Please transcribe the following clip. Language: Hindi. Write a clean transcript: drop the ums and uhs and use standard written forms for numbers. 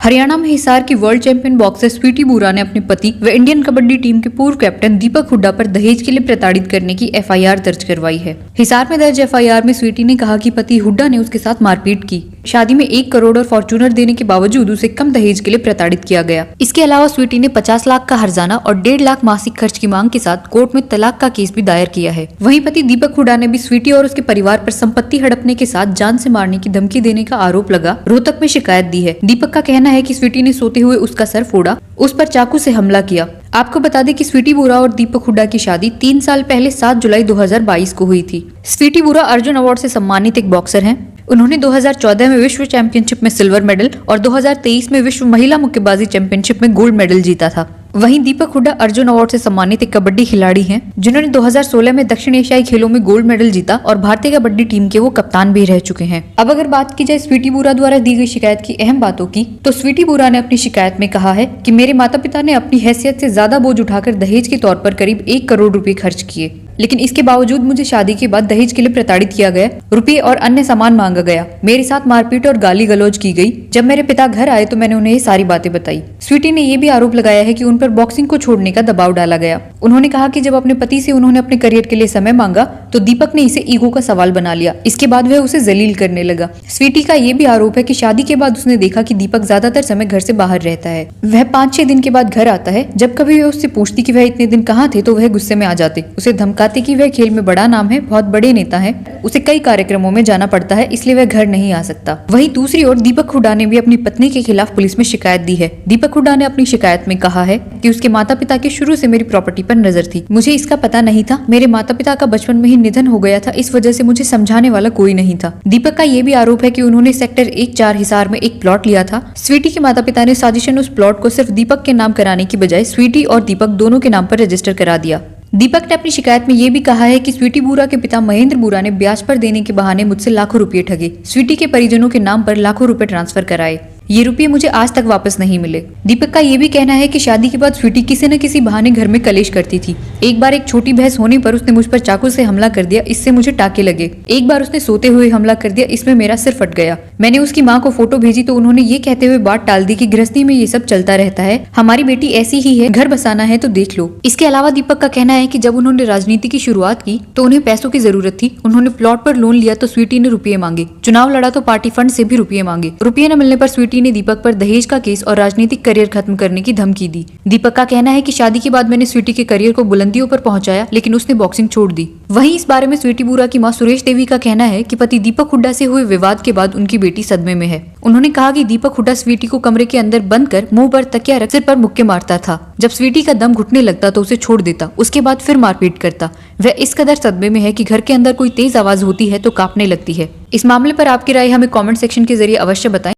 हरियाणा में हिसार की वर्ल्ड चैंपियन बॉक्सर स्वीटी बुरा ने अपने पति व इंडियन कबड्डी टीम के पूर्व कैप्टन दीपक हुड्डा पर दहेज के लिए प्रताड़ित करने की एफआईआर दर्ज करवाई है। हिसार में दर्ज एफआईआर में स्वीटी ने कहा कि पति हुड्डा ने उसके साथ मारपीट की, शादी में 1 करोड़ और फॉर्च्यूनर देने के बावजूद उसे कम दहेज के लिए प्रताड़ित किया गया। इसके अलावा स्वीटी ने 50 लाख का हर्जाना और 1.5 लाख मासिक खर्च की मांग के साथ कोर्ट में तलाक का केस भी दायर किया है। वहीं पति दीपक हुड्डा ने भी स्वीटी और उसके परिवार पर संपत्ति हड़पने के साथ जान से मारने की धमकी देने का आरोप लगा रोहतक में शिकायत दी है। दीपक का कहना है कि स्वीटी ने सोते हुए उसका सर फोड़ा, उस पर चाकू से हमला किया। आपको बता दें कि स्वीटी बुरा और दीपक हुड्डा की शादी 3 साल पहले 7 जुलाई 2022 को हुई थी। स्वीटी बुरा अर्जुन अवार्ड से सम्मानित एक बॉक्सर हैं। उन्होंने 2014 में विश्व चैंपियनशिप में सिल्वर मेडल और 2023 में विश्व महिला मुक्केबाजी चैंपियनशिप में गोल्ड मेडल जीता था। वहीं दीपक हुड्डा अर्जुन अवार्ड से सम्मानित एक कबड्डी खिलाड़ी हैं, जिन्होंने 2016 में दक्षिण एशियाई खेलों में गोल्ड मेडल जीता और भारतीय कबड्डी टीम के वो कप्तान भी रह चुके हैं। अब अगर बात की जाए स्वीटी बुरा द्वारा दी गई शिकायत की अहम बातों की, तो स्वीटी बुरा ने अपनी शिकायत में कहा है कि मेरे माता पिता ने अपनी हैसियत से ज्यादा बोझ उठाकर दहेज के तौर पर करीब 1 करोड़ रुपए खर्च किए, लेकिन इसके बावजूद मुझे शादी के बाद दहेज के लिए प्रताड़ित किया गया, रुपये और अन्य सामान मांगा गया, मेरे साथ मारपीट और गाली गलौज की गई। जब मेरे पिता घर आए तो मैंने उन्हें ये सारी बातें बताई। स्वीटी ने यह भी आरोप लगाया है कि उन पर बॉक्सिंग को छोड़ने का दबाव डाला गया। उन्होंने कहा कि जब अपने पति से उन्होंने अपने करियर के लिए समय मांगा तो दीपक ने इसे ईगो का सवाल बना लिया। इसके बाद वह उसे जलील करने लगा। स्वीटी का यह भी आरोप है कि शादी के बाद उसने देखा कि दीपक ज्यादातर समय घर से बाहर रहता है। वह 5-6 दिन के बाद घर आता है। जब कभी वह उससे पूछती कि वह इतने दिन कहाँ थे तो वह गुस्से में आ जाते, उसे धमकाते कि वह खेल में बड़ा नाम है, बहुत बड़े नेता है, उसे कई कार्यक्रमों में जाना पड़ता है, इसलिए वह घर नहीं आ सकता। वहीं दूसरी ओर दीपक हुड्डा ने भी अपनी पत्नी के खिलाफ पुलिस में शिकायत दी है। दीपक हुड्डा ने अपनी शिकायत में कहा है कि उसके माता पिता की शुरू से मेरी प्रॉपर्टी पर नजर थी, मुझे इसका पता नहीं था, मेरे माता पिता का बचपन में ही निधन हो गया था, इस वजह से मुझे समझाने वाला कोई नहीं था। दीपक का यह भी आरोप है कि उन्होंने सेक्टर 1-4 हिसार में एक प्लॉट लिया था। स्वीटी के माता पिता ने साजिशन उस प्लॉट को सिर्फ दीपक के नाम कराने की बजाय स्वीटी और दीपक दोनों के नाम पर रजिस्टर करा दिया। दीपक ने अपनी शिकायत में यह भी कहा है कि स्वीटी बुरा के पिता महेंद्र बुरा ने ब्याज पर देने के बहाने मुझसे लाखों रुपए ठगे, स्वीटी के परिजनों के नाम पर लाखों रुपए ट्रांसफर कराए, ये रुपये मुझे आज तक वापस नहीं मिले। दीपक का यह भी कहना है कि शादी के बाद स्वीटी किसी न किसी बहाने घर में कलेश करती थी। एक बार एक छोटी बहस होने पर उसने मुझ पर चाकू से हमला कर दिया, इससे मुझे टाके लगे। एक बार उसने सोते हुए हमला कर दिया, इसमें मेरा सिर फट गया। मैंने उसकी माँ को फोटो भेजी तो उन्होंने ये कहते हुए बात टाल दी कि गृहस्थी में ये सब चलता रहता है, हमारी बेटी ऐसी ही है, घर बसाना है तो देख लो। इसके अलावा दीपक का कहना है कि जब उन्होंने राजनीति की शुरुआत की तो उन्हें पैसों की जरूरत थी। उन्होंने प्लॉट पर लोन लिया तो स्वीटी ने रुपये मांगे, चुनाव लड़ा तो पार्टी फंड से भी रुपये मांगे। रुपये न मिलने पर स्वीटी ने दीपक पर दहेज का केस और राजनीतिक करियर खत्म करने की धमकी दी। दीपक का कहना है कि शादी के बाद मैंने स्वीटी के करियर को बुलंदियों पर पहुंचाया, लेकिन उसने बॉक्सिंग छोड़ दी। वहीं इस बारे में स्वीटी बुरा की मां सुरेश देवी का कहना है कि पति दीपक हुड्डा से हुए विवाद के बाद उनकी बेटी सदमे में है। उन्होंने कहा कि दीपक हुड्डा स्वीटी को कमरे के अंदर बंद कर मुंह पर तकिया रख सिर पर मुक्के मारता था। जब स्वीटी का दम घुटने लगता तो उसे छोड़ देता, उसके बाद फिर मारपीट करता। वह इस कदर सदमे में है कि घर के अंदर कोई तेज आवाज होती है तो कांपने लगती है। इस मामले पर आपकी राय हमें कमेंट सेक्शन के जरिए अवश्य बताएं।